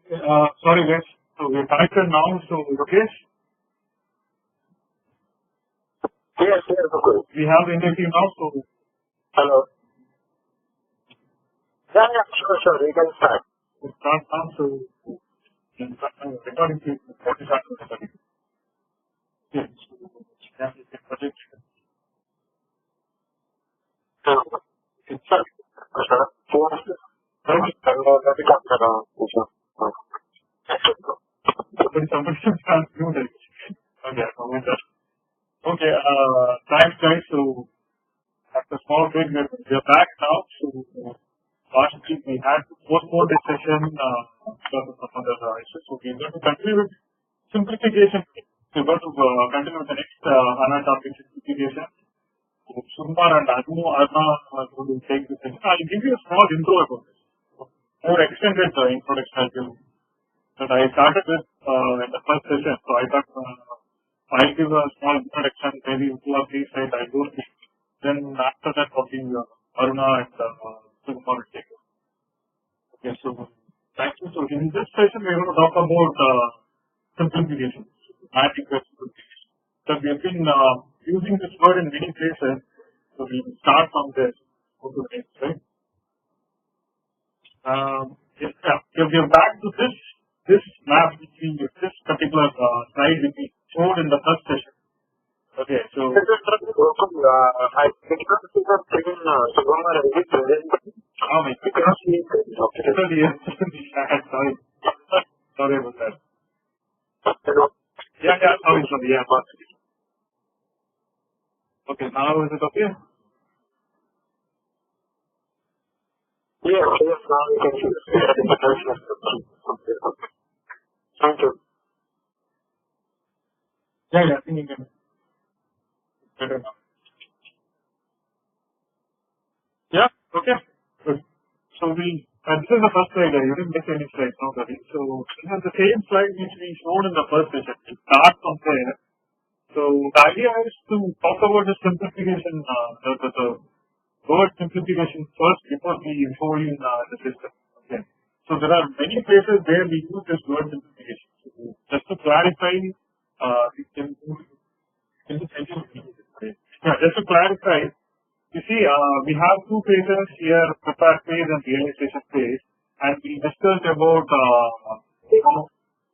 Sorry guys, so we're connected now, so Lokesh, Yes, okay. we have the interview now, so Hello. Yeah, sure. We can start. we'll start now, so recording to start recording. Yes, yeah, you can project. It's sure. Somebody can't do that. Okay, thanks guys, so after small break, we're back now, so last week we had to postpone this session because of some other issues, so we're going to continue with simplification. We're going to continue with the next HANA topic, simplification. So Sundar and Anu Arna are going to take this session. I'll give you a small intro about this. More extended introduction I'll give. That I started with in the first session, so I thought I'll give a small introduction, maybe 2 or 3 slides I'll go through. Then after that, probably Aruna and Sundar will take it. Okay, so thank you. So in this session, we're going to talk about simplification, adequate simplification. So we have been using this word in many places, so we will start from this. Go to the next, right? Yes, we are back to this map, this particular slide which we showed in the first session. Okay, so I did not see the screen, Subhamar, is it present? I cannot see it. Sorry about that. Hello. Yeah, sorry, yeah. Okay, now is it okay? Yes, now we can see. Thank you. Yeah, I think you can. Better now. Yeah, okay, good. So this is the first slide. You didn't miss any slides, no worry. So this is the same slide which we showed in the first session. We start from there. So the idea is to talk about the simplification, the word simplification first before we show you the system. Okay. So there are many places where we use this word simplification. So just to clarify, just to clarify, you see, we have 2 phases here, prepare phase and realization phase, and we discussed about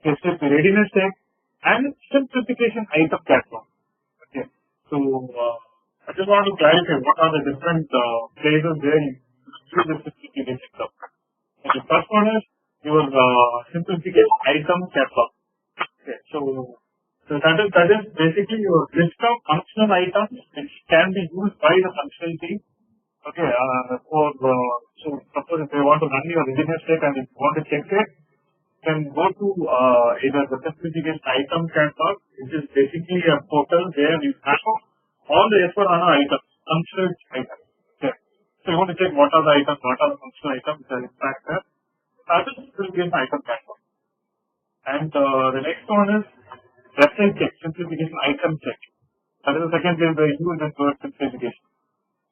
SAP readiness check and simplification item catalog. Okay, so I just want to clarify what are the different phases where you use the simplification stuff. And the first one is your simplification item catalog. Okay, so that is basically your list of functional items which can be used by the functional team. Okay, so suppose if they want to run your readiness check and if you want to check it, can go to either the simplification item catalog, which is basically a portal where you have all the S4 HANA items, functional items. Okay, so you want to check what are the items, what are the functional items that are in fact there. That is simplification item catalog. And the next one is reference check, simplification item check. That is the second way where you use this word simplification.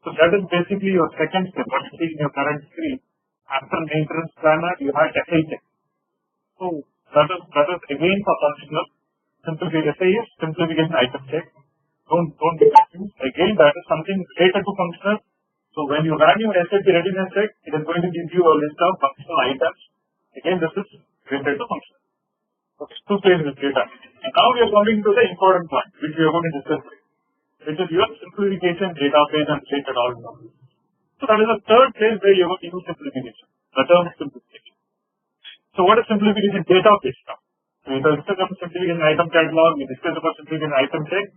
So that is basically your second step. What you see in your current screen, after maintenance planner, you have FI check. So that is again for functional. Simplification SI is simplification item check. Don't be confused. Again, that is something related to functional. So when you run your SAP readiness check, it is going to give you a list of functional items. Again, this is related to functional. Okay, 2 phases of data. And now we are coming to the important point, which we are going to discuss, which is your simplification database and related all numbers. So that is the third phase where you are going to use simplification, the term simplification. So what is simplification database now? So we discussed about simplification item catalog, we discussed about simplification item check.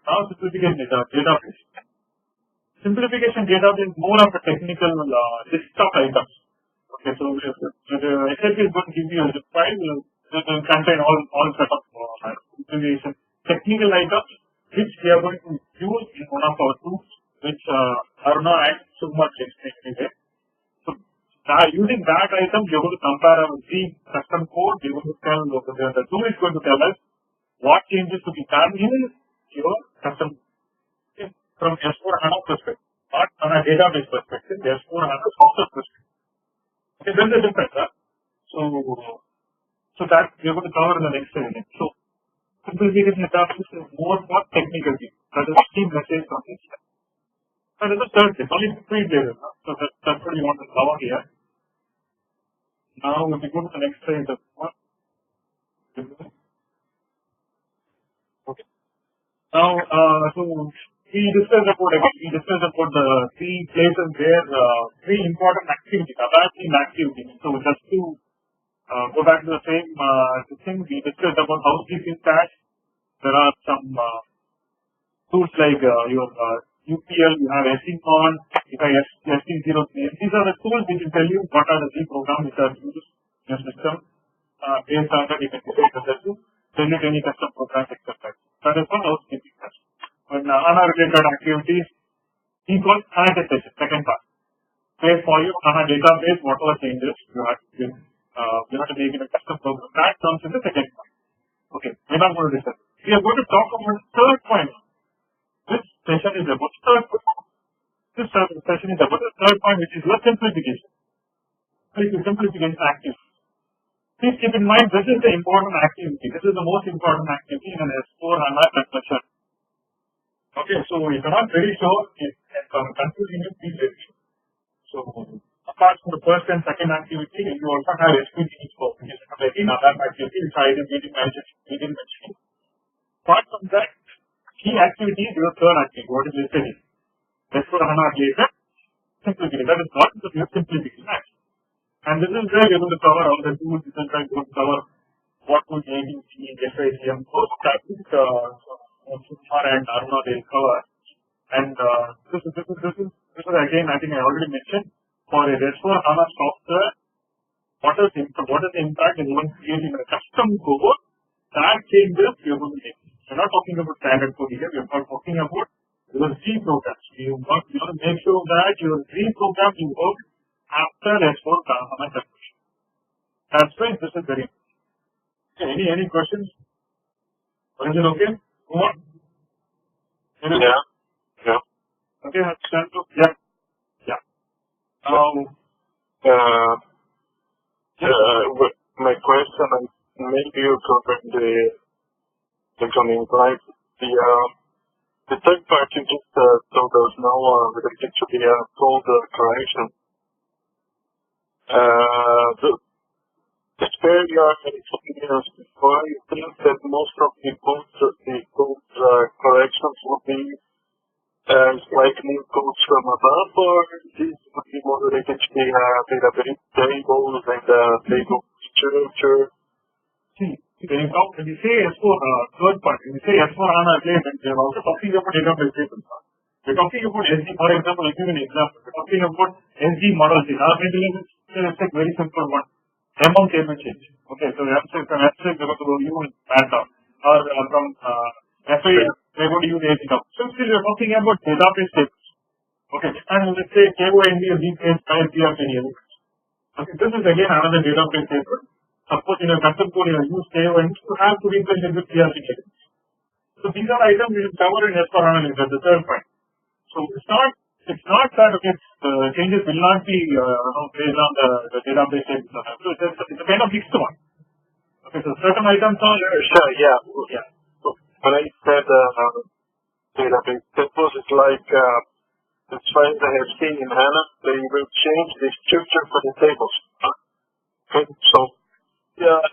Now simplification database. Simplification database is more of a technical list of items. Okay, so the SAP is going to give you a zip file. It will contain all set of simplification technical items which we are going to use in one of our tools, which Aruna and Sundar explained today. So using that item, we are going to compare our custom code. We are going to tell the tool is going to tell us what changes to be done in your custom from S4 HANA perspective, not on a database perspective, S4 HANA software perspective. Okay, there's a difference. So So that we are going to cover in the next session. So simplification analysis is more for technical things. That is key message from this. That is the third thing. Only 3 layers. So that's what we want to cover here. Now if we go to the next slide, the one. Okay. Now so we discussed about the 3 places where 3 important activities, abandoned activities. So just to go back to the same thing, we discussed about housekeeping tax. There are some tools like your UPL, you have SCON, you have ST03. These are the tools which will tell you what are the 3 programs which are used in your system. Based on that, you can decide to delete any custom programs, etc. That is for housekeeping tax. When HANA-related activities, equal HANA session, second part. Place for your HANA database, whatever changes you have to make in a custom program. That comes in the second part. Okay, we're not going to discuss. We are going to talk about the third point. This session is about the third point, which is your simplification. Simplification activity. Please keep in mind, this is the important activity. This is the most important activity in an S4 HANA Conversion. Okay, so if you're not very sure, if confusing you, please let me know. So, apart from the first and second activity, you also have SPGs for another activity, which I didn't mention. Apart from that, key activity is your third activity. What is listed here? S4 HANA related simplification. That is what is your simplification. And this is where we're going to cover all the tools. This is where we're going to cover what would ATC, SICM, those topics, Sumar and Aruna will cover. And this is again, I think I already mentioned, for a S4 HANA software, what is the impact is even creating a custom code that changes you're going to make. We're not talking about standard code here, we're talking about your Z programs. You want to make sure that your Z program you work after S4 HANA Conversion. That's why this is very important. Okay, any questions? Is it okay? Go on. Yeah. Okay, that's done. Yeah. My question is, maybe you covered the incoming slide. The third part you just told us now related to the code correction. It's very experience before you think that most of the code corrections will be like new codes from above, or this would be more related to the database tables and table structure? See, when you say S4 third part, when you say S4 HANA related, we are also talking about database tables. We're talking about SD, for example, I'll give you an example. We're talking about SD models. Let's take very simple one. Amount table change. Okay, so from abstract, we're going to use data. Or from FI, we're going to use ATC. So still we're talking about database tables. Okay, and let's say KOND is replaced by PRKD elements. Okay, this is again another database table. Suppose in a custom code you use KOND, you have to replace it with PRKD elements. So these are items we will cover in S4 HANA, the third point. So it's not that okay, changes will not be based on the database table. So it's a kind of mixed one. Okay, so certain items are sure, yeah. So when I said database tables, it's like the files I have seen in HANA, they will change the structure for the tables. Okay, so the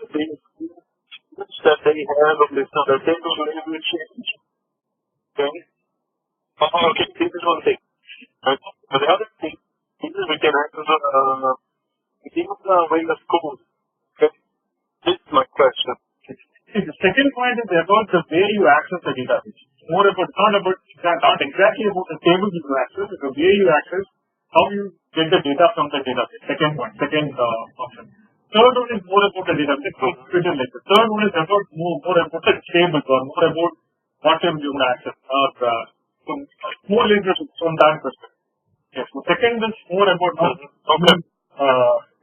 that they have on the standard tables will change. Okay. Okay, this is one thing. Right? But the other thing is we can access way of code. Okay? This is my question. See, the second point is about the way you access the database. Not exactly about the tables you access, it's the way you access, how you get the data from the database. Second option. Third one is more about the database. The third one is about more about the tables or more about what you will access. More literature from that perspective. Yes. So second is more about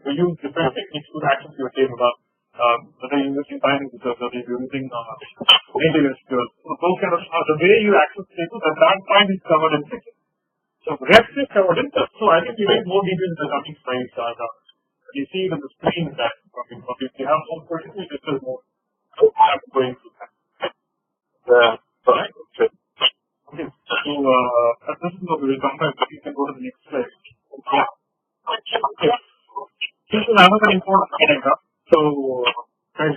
we use different techniques to access your table. Whether you're using binary search, whether you're using maintenance skills. So those kind of the way you access tables at that point is covered in second. So rest is covered in third. So I think we make more details in the coming slides. You see it on the screen that if you have more questions, we discuss more. I'm going through that. Yeah. Right? Okay. Okay. So at this point, we will come back. You can go to the next slide. Yeah. Okay. This is another important point. So, guys,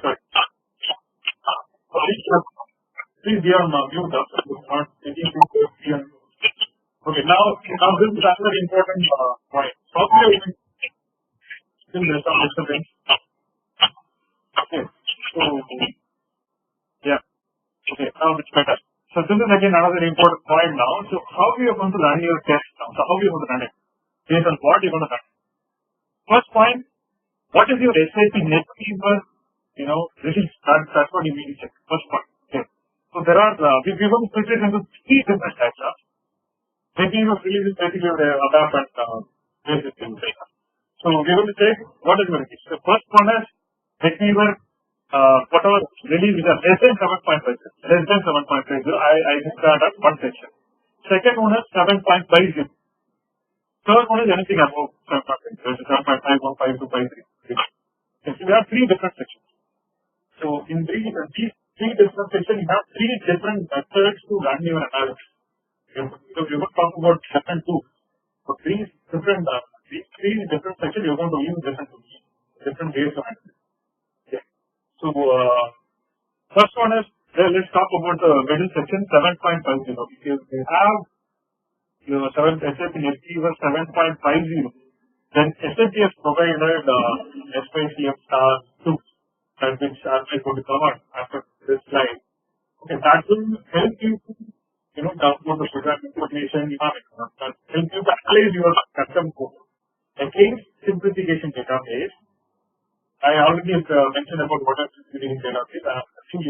please be on mute. Not taking you. Okay. Now this is another important point. Software even still there's some disturbance. Okay. So, yeah. Okay. Now it's better. So this is again another important point now. So how we are going to run your test now? So how we are going to run it? Based on what you're going to run. First point, what is your SAP NetWeaver, release? That's what you need to check. First point. Okay. So there are, we're going to split it into three different types of NetWeaver release is basically adapt and basic things. So we're going to check what is going to be. The first one is NetWeaver, whatever release is less than 7.50. Less than 7.50. I described that one section. Second one is 7.50. Third one is anything above 7.5, 7.5, 1.5 to 5.3. Okay, so we have three different sections. So in these three different sections, you have three different methods to run your analysis. So we will talk about different tools. So these three different sections, you're going to use different ways of analysis. Okay. So first one is, let's talk about the middle section, 7.50. If you have your SAP NetWeaver 7.50, then SAP has provided SYCF star 2, which I'm going to cover after this slide. Okay, that will help you download the program information, that will help you to analyze your custom code against simplification database. I already mentioned about what is simplification database. I think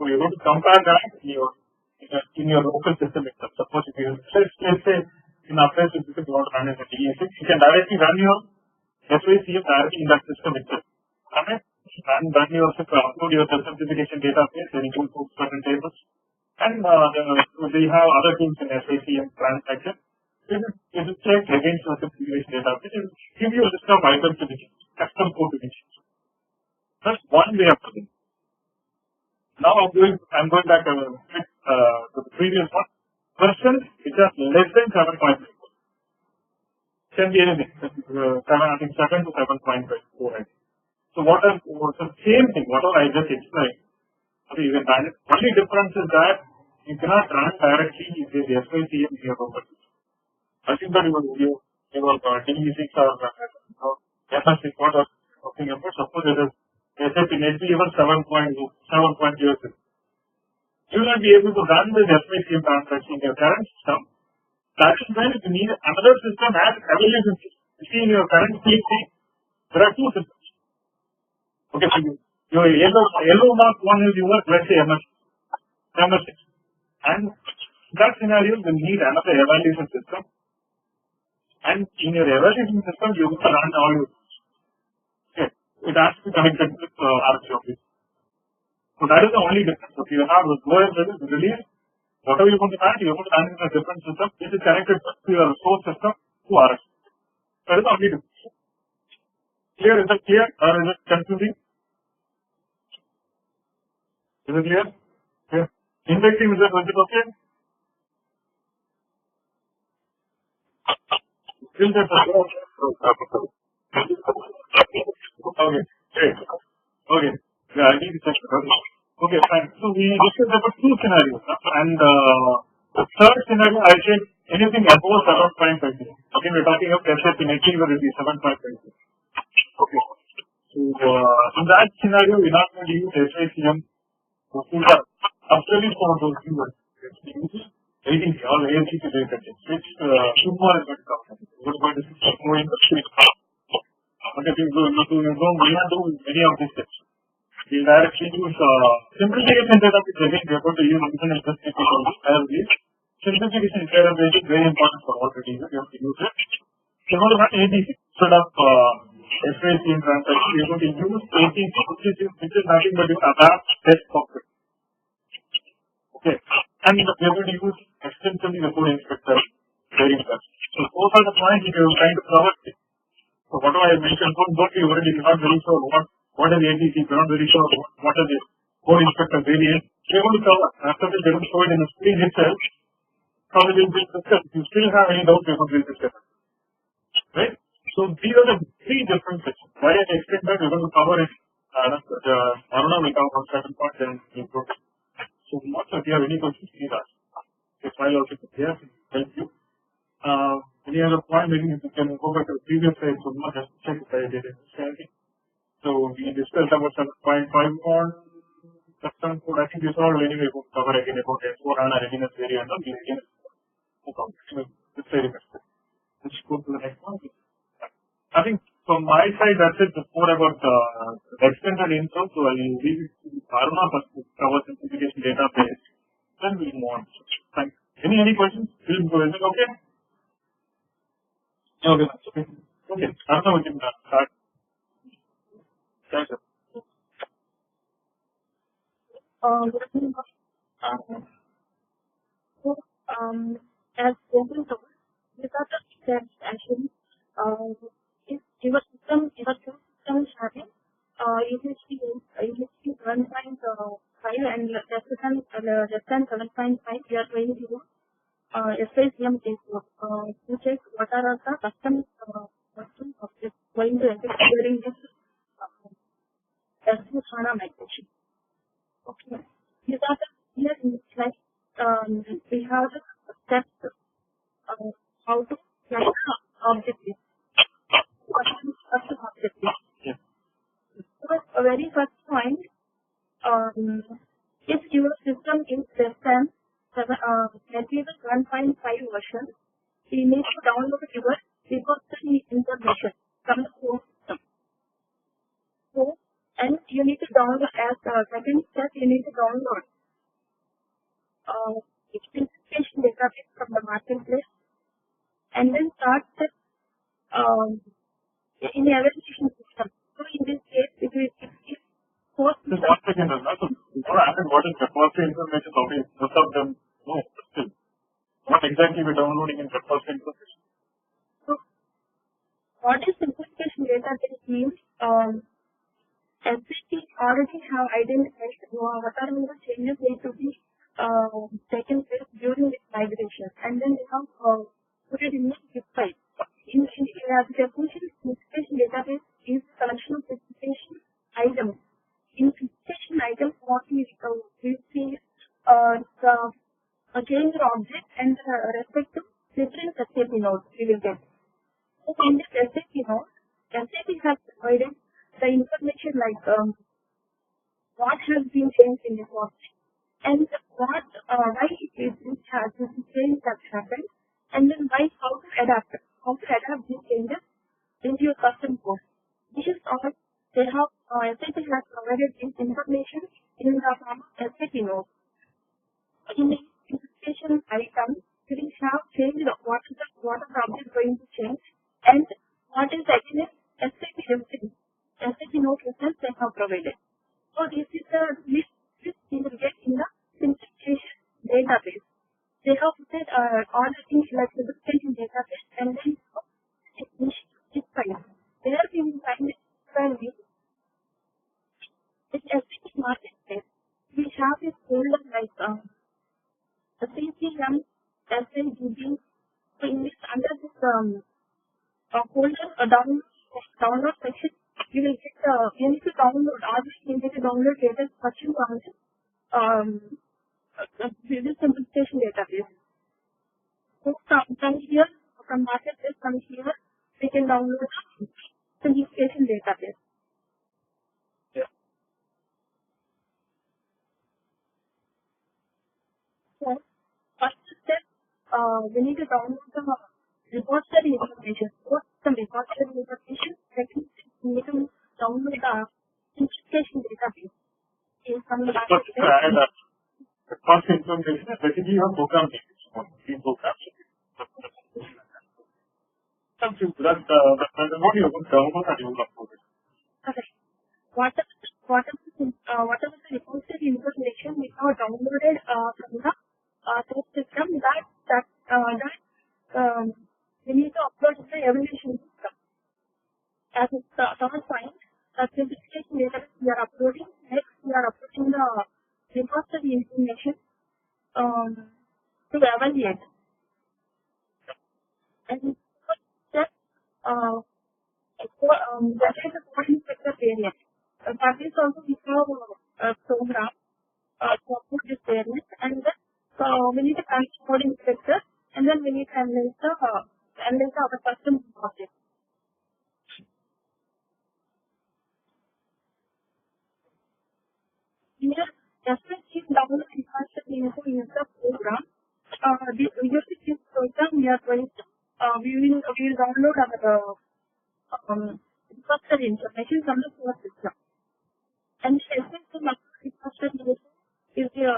so you're going to compare that in your local system itself. Suppose if you let's say in our place system you want to run in the Day8, you can directly run your SYCF directly in that system itself. Okay? And run your upload your simplification database and include certain tables. And they have other tools in SYCF transaction. You will check against your simplification database. It will give you a list of items to be changed, custom code to be changed. That's one way of doing it. Now I'm going back to the previous one. Versions which are less than 7.5. Can be anything. 7 to 7.4. So the same thing, whatever I just explained. Okay, you can run it. Only difference is that you cannot run directly with the SYCF in your local system. I think that your Day6 or MS is what I'm talking about. Suppose it is SAP NetWeaver 7.06. You will not be able to run this SYCF transaction in your current system. That is when you need another system as evaluation system. You see in your current PC, there are two systems. Okay, so your yellow mark one is yours, let's say MS6. And that scenario will need another evaluation system. And in your evaluation system, you will run all your okay. It has to be connected with RC. So that is the only difference. If you have the lower release, whatever you're going to run, you're going to run in a different system. This is connected to your source system to RS. That is the only difference. Clear? Is it clear or is it confusing? Is it clear? Yeah. Indexing, is it okay? Still there. Okay. Great. Okay. Yeah, I need to check. Okay, fine. So we discussed about two scenarios. And the third scenario, I said anything above 7.50. Again, we're talking of SAP NetWeaver will be 7.50. Okay. So in that scenario, we're not going to use SYCM. These are absolutely for those viewers. We use ATC or ATC related, which Kumar is going to come. We're going to see more in the street. Okay, we not do many of these steps. We directly use simplification database. Again, we are going to use internet simplification. Simplification database is very important for all the users. You have to use it. So we're going to run ATC instead of SYCM transaction. We're going to use ATC, which is nothing but adapt test software. Okay, and we are going to use extensively the code inspector very well. So those are the points if you are trying to cover. So whatever I mentioned, don't be worried if you're not very sure what is the ATC, if you're not very sure what is the code inspector variant, we're going to cover. After this, they're going to show it in the screen itself, how it will be discussed. If you still have any doubts, we're going to discuss it. Right? So these are the three different sections. Why I explained that, we're going to cover it. Aruna will cover on certain parts and we'll go. So if you have any questions, please ask. If I also here, help you. Any other point, maybe you can go back to the previous slide, so not just check if I did it. So we discussed about 7.5 on custom code. I think this all anyway will cover again about S4 HANA readiness variant and readiness. This very best. Let's go to the next one. I think from my side, that's it. Just more about the extended intro. So I'll leave it to Aruna first to cover simplification database. Then we'll move on. Thanks. Any questions? Please go. Is it okay? Okay. Okay. Aruna, we can start. Thanks, sir. As Google told, these are the steps actually. If your system is having usually 1.5 and less than 7.5, we are going to do SICM test to check what are the custom objects going to enter during this S4 HANA migration. Okay. These are the here in this slide. We have the steps how to select objectives. What is custom objective? Yeah. So a very first point, if your system is less than 1.5 version, we need to download your repository information from the core system. So, and you need to download as a second step, you need to download simplification database from the marketplace and then start step in the evaluation system. So in this case, if post Just 1 second, what is repository information? Most of them, no, still. What exactly we're downloading in repository information? So, what is simplification database means? SAP already have identified what are the changes need to be taken place during this migration, and then they have put it in the zip file. In the definition, simplification database is a collection of simplification items. In simplification items, what we see a change object and respective different SAP nodes we will get. So in this SAP node, SAP has provided the information like what has been changed in this object and what why this change has happened, and then how to adapt these changes into your custom code. These are they have SAP has provided this information in the form of SAP node. In the simplification item, we have changed what is the object going to change and what is actually SAP reference. SAP node reference they have provided. So this is the list you will get in the simplification database. They have put all the things like the simplification database and then this file. There we will find this SAP marketplace. We have this folder like the CCM, SAGB. So in this under this folder download section, you will get you need to download all this. You need to download latest version from this simplification database. So from here, from marketplace, from here, we can download the simplification database. Yeah. So first step, we need to download the repository information. What's the repository information? Second, we need to download the simplification database. From the marketplace. First information is basically your program details. Programs. That's what you would download and you will upload it. Okay. Whatever the repository information we have downloaded from the source system, that we need to upload in the evaluation system. as a third point, the simplification database we are uploading. Next, we are uploading the repository information to evaluate. And just that is a code inspector variant. That is also we have a program to upload this variant, and then we need to connect code inspector, and then we need to analyze our custom object. Here, S4 download repository info is the program. Using this program, we are going to we will download our repository information from the source system. And the S4 repository is the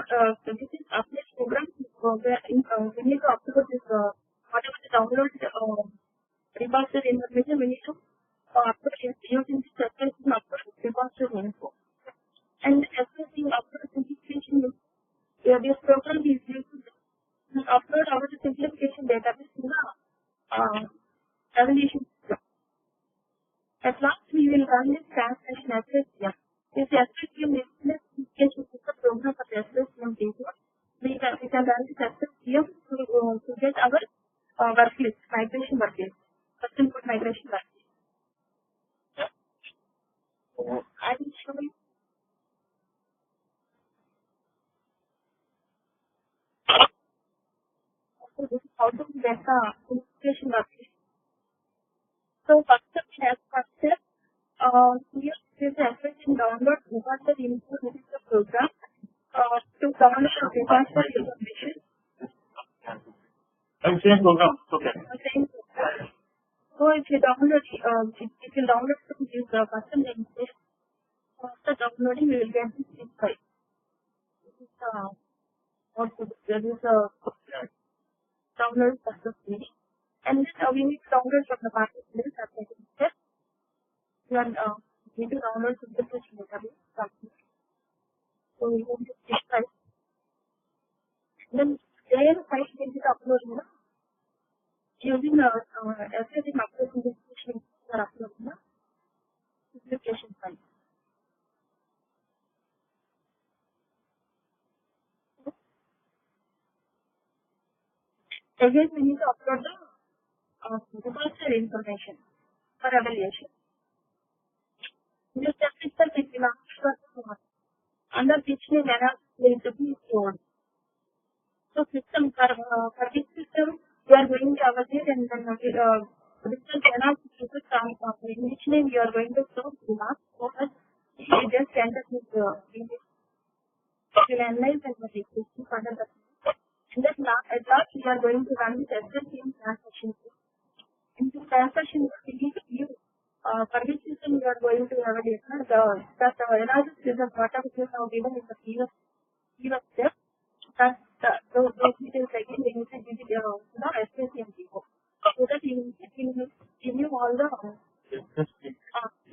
this is update program where we need to upload this whatever the download repository information we need to upload using this S4 upload repository info. And S4 upload simplification this program is used to upload our simplification database in the evaluation system. At last, we will run this transaction SSCM. This SSCM simplification is the program for the SSCM data. We can run this SSCM to get our worklist, migration worklist, custom code migration worklist. I will show you. So this is how to get the simplification worklist. So first step, here this S4 download repository info. This is the program to download the repository information. Same program. Okay. Same program. So if you download, from this custom namespace, after downloading, we will get this zip file. This is there is a download successfully. And then we need to download from the marketplace as I said. We need to download simplification database. So we want to this file. Then there file we need to upload using everything upload simplification we are uploading simplification file. Again, we need to upload the repository information for evaluation. This step itself is under which name analysis will be stored. So system for this system, we are going to evaluate and then distance analysis in which name you are going to store the last focus. You just enter this will analyze and request further the. And then at last, we are going to run this SSCM transaction. In this transaction, we need to view for which system we are going to evaluate. That analysis result, whatever you have given in the previous step, those details again we need to give it the SSCM people. So that it will give you all the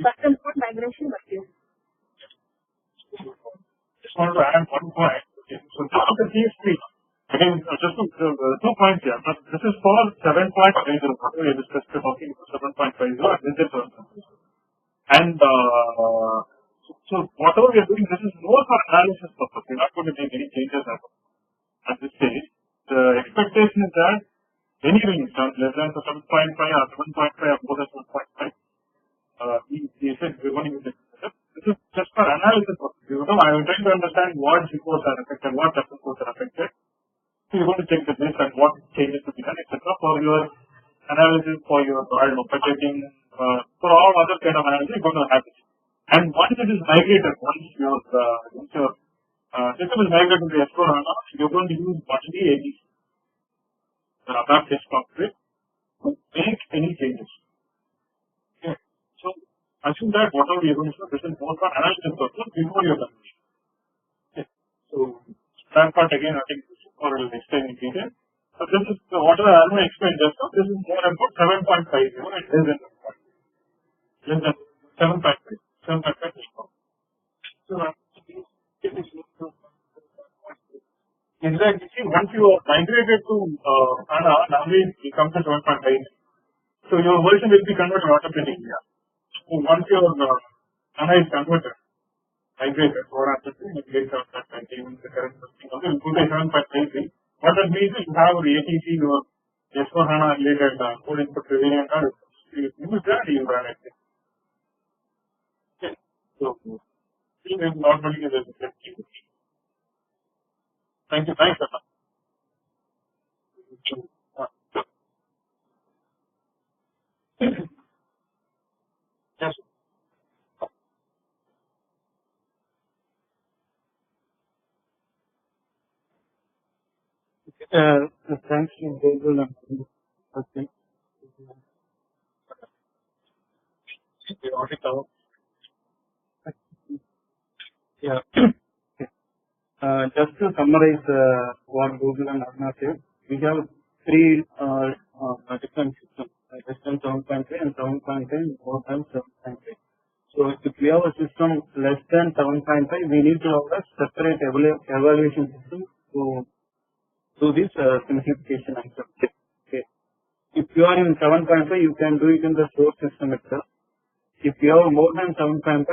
custom code migration materials. Just want to add one point. Okay. So this is the TSP. Again, just 2 points here. But this is for 7.50. We are discussing talking about 7.50 and this is 7.50. And so whatever we are doing, this is more for analysis purpose. We're not going to make any changes at this stage. The expectation is that any range less than 7.5 or 7.5 or more than 7.5, we said we're going to use it. This is just for analysis purpose. I'm trying to understand what reports are affected, what reports are affected. So you're going to check the list and what changes to be done, etc. for your analysis, for your budgeting, for all other kind of analysis, you're going to have it. And once it is migrated, once your system is migrated to the S4 HANA, you're going to use only ATC, the ABAP test cockpit, to make any changes. Okay. So assume that whatever you're going to do, this is more for analysis purpose before you're done. Okay. So that part again, I think or will explain in detail. So this is whatever I will explain just now. This is more about 7.50 and less than 7.5. 7.5. So exactly. See, once you are migrated to HANA, now it comes to 7.5. So your version will be converted automatically. So once your HANA is converted, migrated for after you get 7.5, even the current system. Okay, you put a 7.53. What that means is you have your ATC or S4 HANA related code input variant and you use that, you run it. Okay, so this is normally the difference. Thank you, thanks, sir. Yes. Thanks to Google and okay. Yeah. Just to summarize what Google and Arna said, we have three different systems, less than 7.3 and 7.5 and more than 7.5. So if we have a system less than 7.5, we need to have a separate evaluation system to do this simplification item. Okay. If you are in 7.5, you can do it in the source system itself. If you have more than 7.5,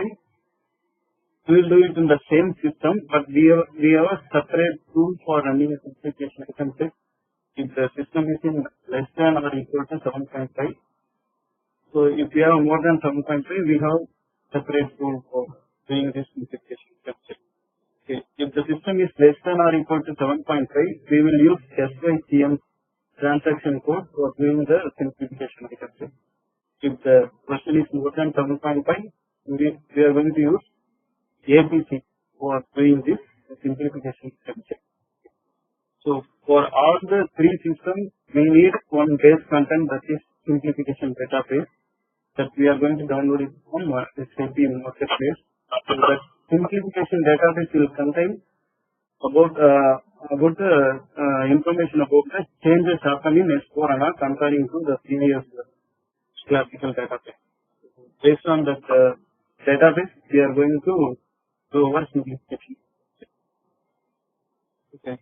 we will do it in the same system, but we have a separate tool for running a simplification item set. If the system is in less than or equal to 7.5, so if we have more than 7.5, we have separate tool for doing this simplification item set. Okay. If the system is less than or equal to 7.5, we will use SYCM transaction code for doing the simplification item set. If the version is more than 7.5, we are going to use ATC for doing this simplification item set. So for all the three systems, we need one base content, that is simplification database, that we are going to download it from SAP Marketplace. So that simplification database will contain about the information about the changes happening in S4 HANA comparing to the previous classical database. Based on that database, we are going to do our simplification. Okay.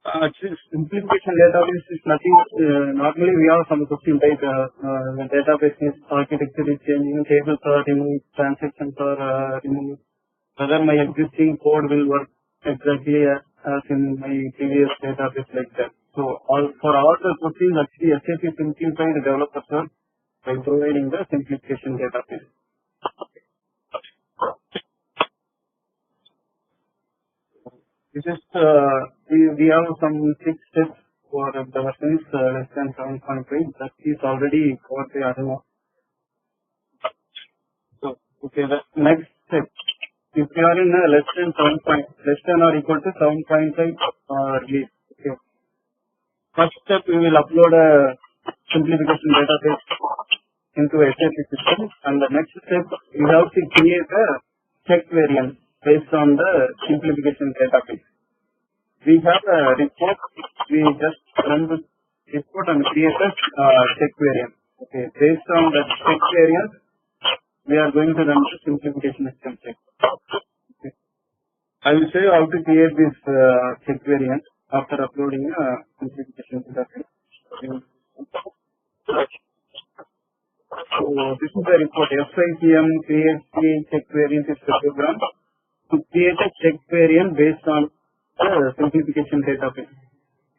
Actually, simplification database is nothing. Normally, we have some question like the database is architecture is changing, tables are removed, transactions are removed. Whether my existing code will work exactly as in my previous database like that. So, for all the questions, actually, SAP simplified developers are by providing the simplification database. This is we have some 6 steps for the version is less than 7.5. That is already covered by Arno. So, okay, the next step. If you are in less than or equal to 7.5 release. Okay. First step, we will upload a simplification database into SAP system, and the next step, we have to create a check variant based on the simplification database. We have a report. We just run the report and create a check variant. Okay. Based on that check variant, we are going to run the simplification system check. Okay. I will show you how to create this check variant after uploading a simplification database. So this is the report. SYCM create check variant is the program to create a check variant based on the simplification database.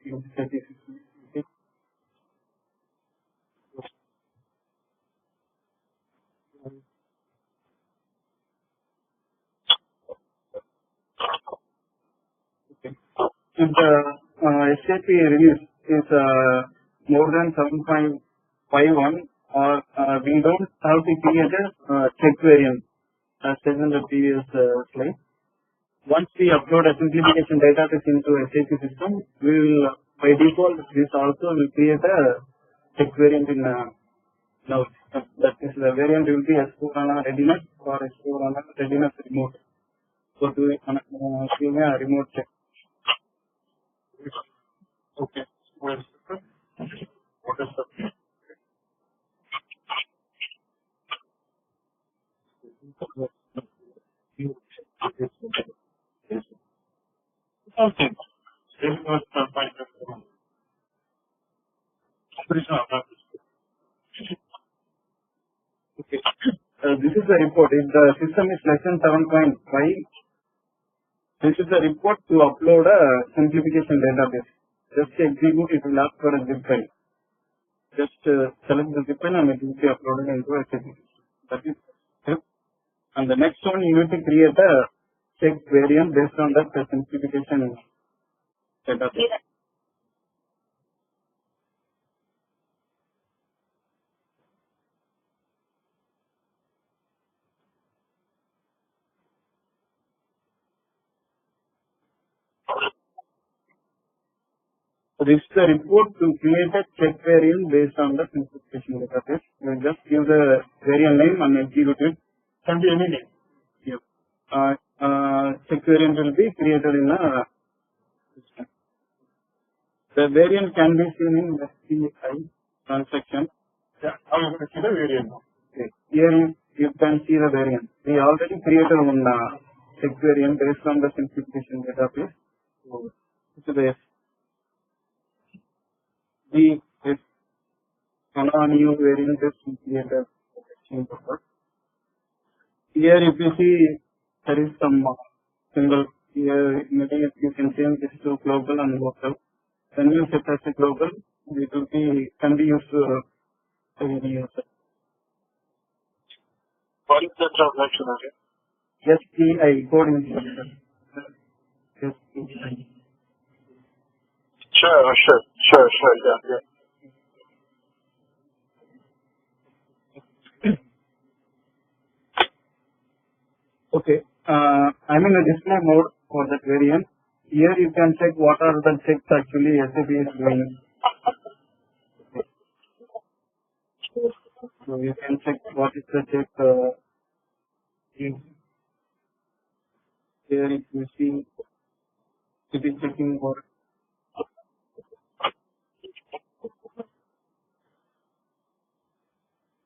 Okay. Okay. If the SAP release is more than 7.51, or we don't have to create a check variant as said in the previous slide. Once we upload a simplification database into SAP system, we will, by default, this also will create a check variant in now. That is, the variant will be S4 HANA readiness or S4 HANA readiness remote. So doing a remote check. Okay. What is the okay. This was the point of This is the report. If the system is less than 7.5, this is the report to upload a simplification database. Just execute, it will ask for a zip file. Just select the zip file and it will be uploaded into a SAP. That is step. And the next one, you need to create a check variant based on that simplification database. So this is the report to create a check variant based on the simplification database. You just give the variant name and execute it. Can be any name. Yep. Check variant will be created in a system. The variant can be seen in the SCI transaction. Yeah, how you going to see the variant now? Okay. Here you can see the variant. We already created one check variant based on the simplification database. So this is the new variant is created. Here if you see there is some single here maybe you can change this to global and local. When you set as a global, it will be can be used to any user. What is the transaction again? SCI code instruction. SCI. Sure, yeah. Okay. I'm in a display mode for that variant. Here you can check what are the checks actually SAP is doing. So you can check what is the check. Here if you see it is checking for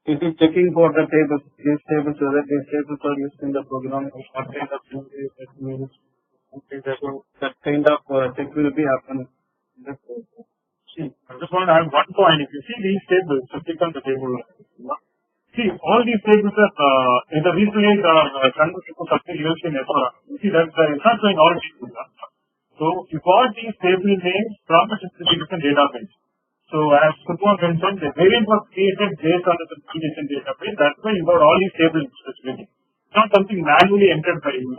it is checking for the tables, these tables, whether these tables are used in the program, what kind of changes that means. That kind of check will be happen. See, I just want to add one point. If you see these tables, so click on the table. See, all these tables are either recreate or converted to something used in S4 HANA. You see that it's not showing all tables. So you got these table names from a simplification database. So as Supon mentioned, the variant was created based on the simplification database. That's why you got all these tables specifically. It's not something manually entered by you.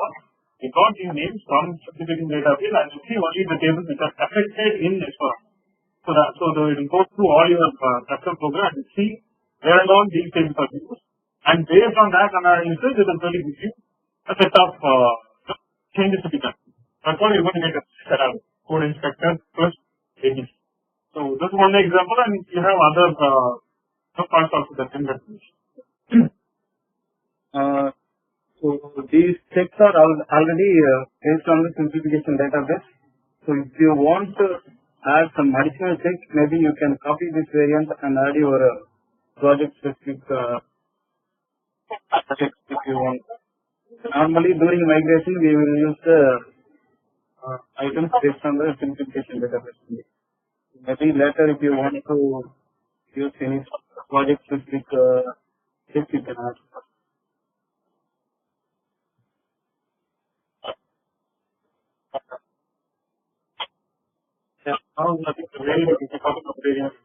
You got these names from simplification database and you see only the tables which are affected in S4. So it will go through all your custom program and see where and all these tables are used. And based on that analysis, it will really give you a set of changes to be done. That's what you're going to get a set of code inspector plus ATC. So this is one example, and you have other parts also that can get used. So these checks are already based on the simplification database. So if you want to add some additional checks, maybe you can copy this variant and add your project specific checks if you want. Normally during migration we will use the items based on the simplification database. Maybe later if you want to use any project specific checks you can add. Now nothing to very difficult of variance.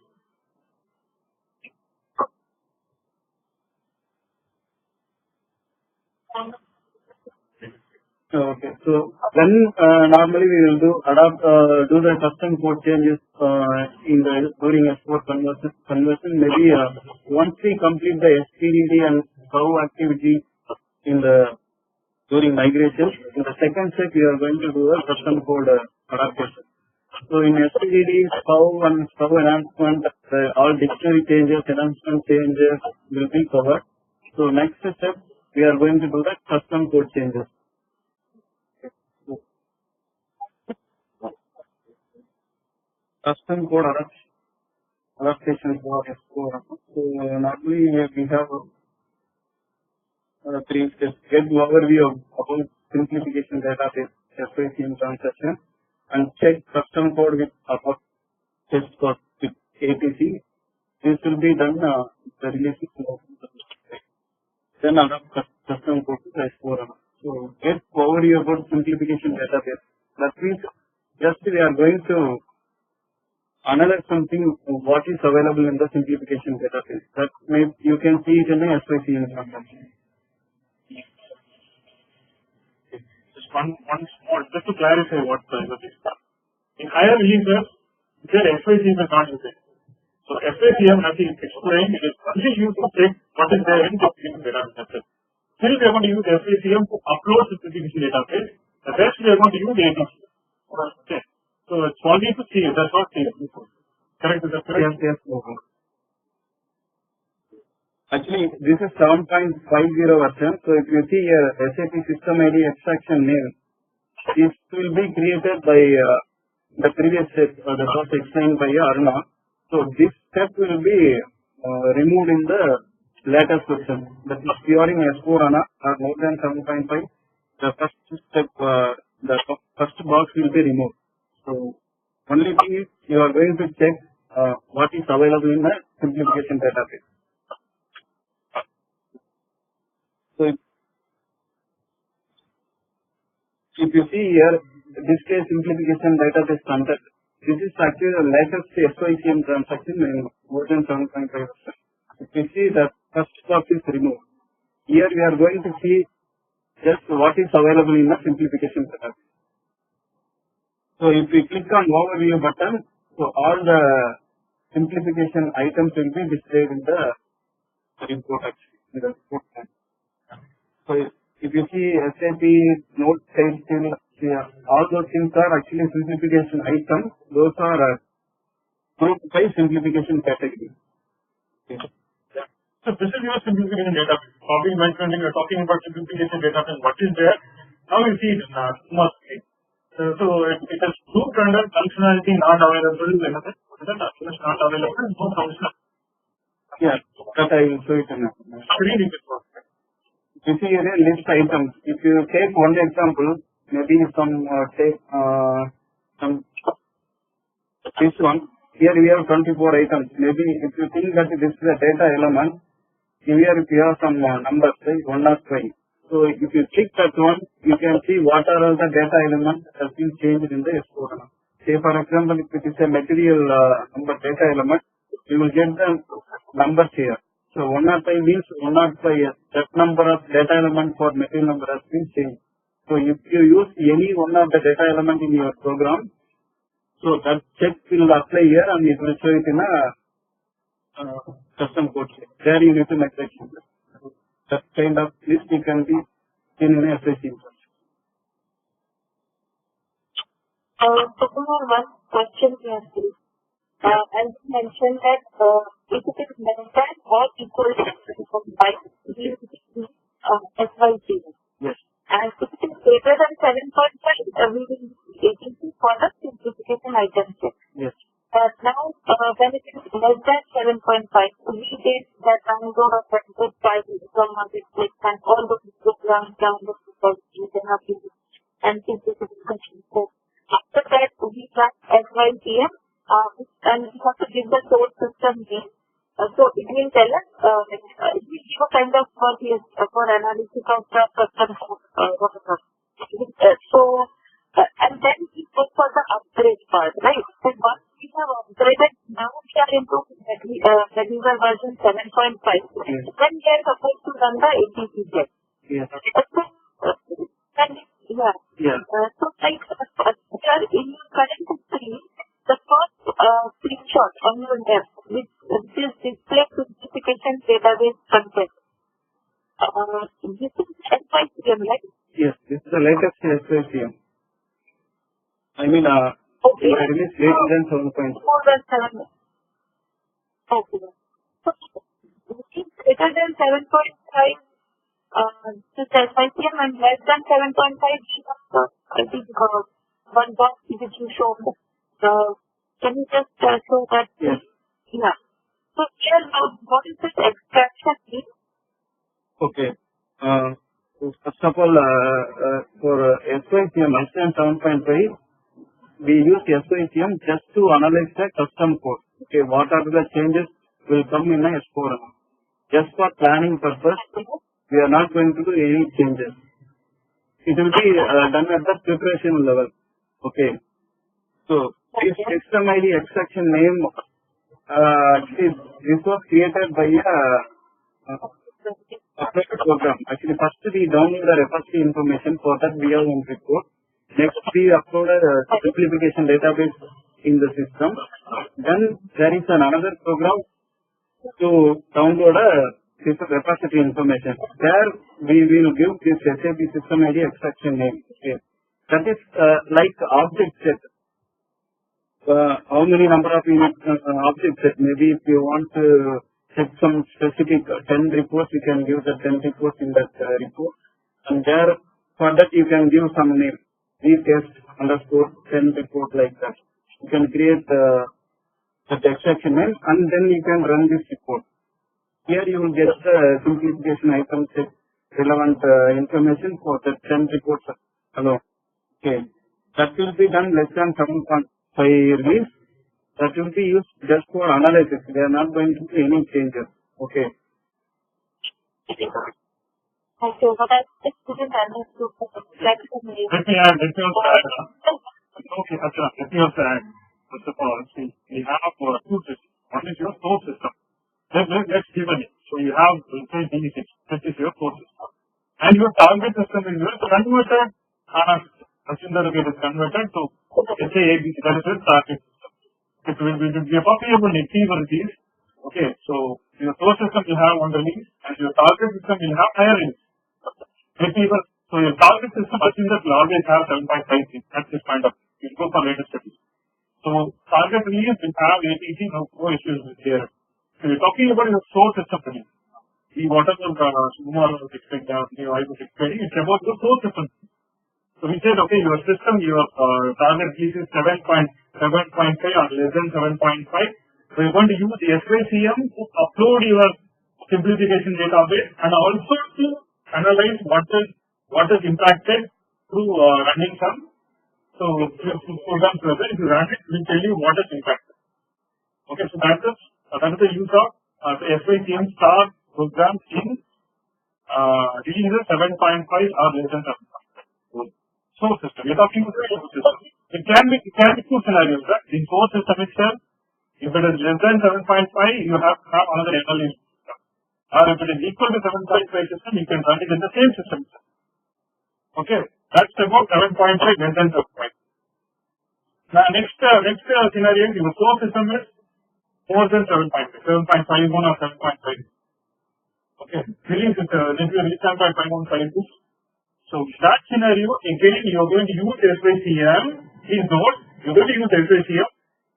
Okay. So then normally we will do the custom code changes during S4 conversion. Maybe once we complete the SPDD and SOW activity during migration, in the second step we are going to do a custom code adaptation. So in SPDD, SOW and SOW enhancement, all dictionary changes, enhancement changes will be covered. So next step we are going to do the custom code changes. Custom code adaptation for S4. So normally we have 3 steps. Get overview about simplification database, SAP in transaction, and check custom code with about test code with ATC. This will be done the release. then adopt custom code to the S4 HANA. So get overview about simplification database. That means just we are going to analyze something what is available in the simplification database. That may you can see it in the SYCM transaction. Just one small, just to clarify what the thing is. In higher releases, their SYCM is not used. So SYCM, as he explained, it is only used to check what is there in the database. Still, we are going to use SYCM to upload the simplification database. The rest we are going to use ATC. Okay. So it's only to see it. That's not see it. Correct? Is that correct? Yes. Okay. Actually, this is 7.50 version. So if you see here, SAP System ID extraction name, this will be created by the previous step that was explained by Aruna. So this step will be removed in the latest version. That is during S4 HANA or more than 7.5. The first step, the first box will be removed. So only thing is you are going to check what is available in the simplification database. So if you see here, display simplification database content, this is actually the latest SYCM transaction in more than 7.5%. If you see the first box is removed, here we are going to see just what is available in the simplification database. So if we click on overview button, so all the simplification items will be displayed in the report actually. In the report. So if you see SAP note sales still, all those things are actually simplification items. Those are grouped by simplification category. Okay. Yeah. So this is your simplification database. Probably mentioned when you're talking about simplification database, what is there? Now you see it in small screen. So it is grouped under functionality not available. What is that? Not available. No functional. Yeah, that I will show it in a reading it first. You see here list items. If you take one example, maybe some this one. Here we have 24 items. Maybe if you think that this is a data element, here if you have some numbers, right, 1 or 5. So if you click that one, you can see what are all the data elements that have been changed in the S4 HANA. Say for example, if it is a material number data element, you will get the numbers here. So 105 means 105, that number of data element for material number has been changed. So if you use any one of the data element in your program, so that check will apply here and it will show it in a custom code. There you need to make the change. That kind of list you can be seen in a SYCM. So one question here, please. As you mentioned that if it is less than or equal to 7.5, we will use SYCM. Yes. And if it is greater than 7.5, we will use ATC for the simplification item check. Yes. Now, when it is less than 7.5, we take that download of that good file from marketplace and all the programs download because you can have to and simplification. So after that, we track SYCM and we have to give the source system name. So it will tell us, it will give a kind of for analysis of the custom whatever. So, and then we go for the upgrade part, right? So once we have upgraded, now we are into regular version 7.5. Yes. Then we are supposed to run the ATC check. Yes. Yeah. So like here in your current screen, the first screenshot on your left, which is display simplification database content. This is SYCM, right? Yes, this is the latest SYCM. I mean, okay. It is greater than 7.5. More than 7. Okay. So, greater than 7.5, this SYCM and less than 7.5, I think one box which you showed. Can you just show that? Yes. Yeah. So here, what is this extraction mean? Okay. First of all, for SYCM less than 7.5, we use SYCM just to analyze the custom code. Okay, what are the changes will come in the S4 HANA. Just for planning purpose, We are not going to do any changes. It will be done at the preparation level. Okay. So this system ID extraction name, actually this was created by a program. Actually, first we download the repository information. For that we have one report. Next we upload a simplification database in the system. Then there is another program to download a repository information. There we will give this SAP system ID extraction name. Okay. That is like object set. How many number of object set? Maybe if you want to set some specific 10 reports, you can give the 10 reports in that report. And there, for that you can give some name. Test underscore 10 report like that. You can create the extraction name and then you can run this report. Here you will get the simplification item set relevant information for the 10 reports alone. Okay. That will be done less than 7.5 release. That will be used just for analysis. They are not going to do any changes. Okay. Okay, but I just didn't understand. Let me also add. Okay, Achha, let me also add. First of all, see, we have two systems. One is your source system. Let's give a name. So you have, say, Day8. That is your source system. And your target system is your converted HANA system. Assume that it is converted to, let's say, ABC. That is your target system. It will be a copyable release. Okay, so your source system will have one release, and your target system will have higher release. So your target system, assume that will always have 7.5. That's this kind of, you go for latest studies. So target release will have ATC, no issues with here. So you're talking about your source system release. Whatever Sumar was explaining, I was explaining, it's about your source system. So we said, okay, your system, your target release is 7.5 or less than 7.5. So you're going to use the SYCM to upload your simplification database and also to analyze what is impacted through running some. So program further, if you run it, it will tell you what is impacted. Okay, so that is the use of the SYCM star program in releases 7.5 or less than 7.5. Source system. You're talking about the source system. It can be two scenarios, right? In source system itself, if it is less than 7.5, you have another analysis system. Or if it is equal to 7.5 system, you can run it in the same system. Okay, that's about 7.5 less than 7.5. Now next scenario, your source system is more than 7.5, 7.51 or 7.5. Okay, release is release 7.515. So in that scenario, again, you are going to use SYCM. Please note, you are going to use SYCM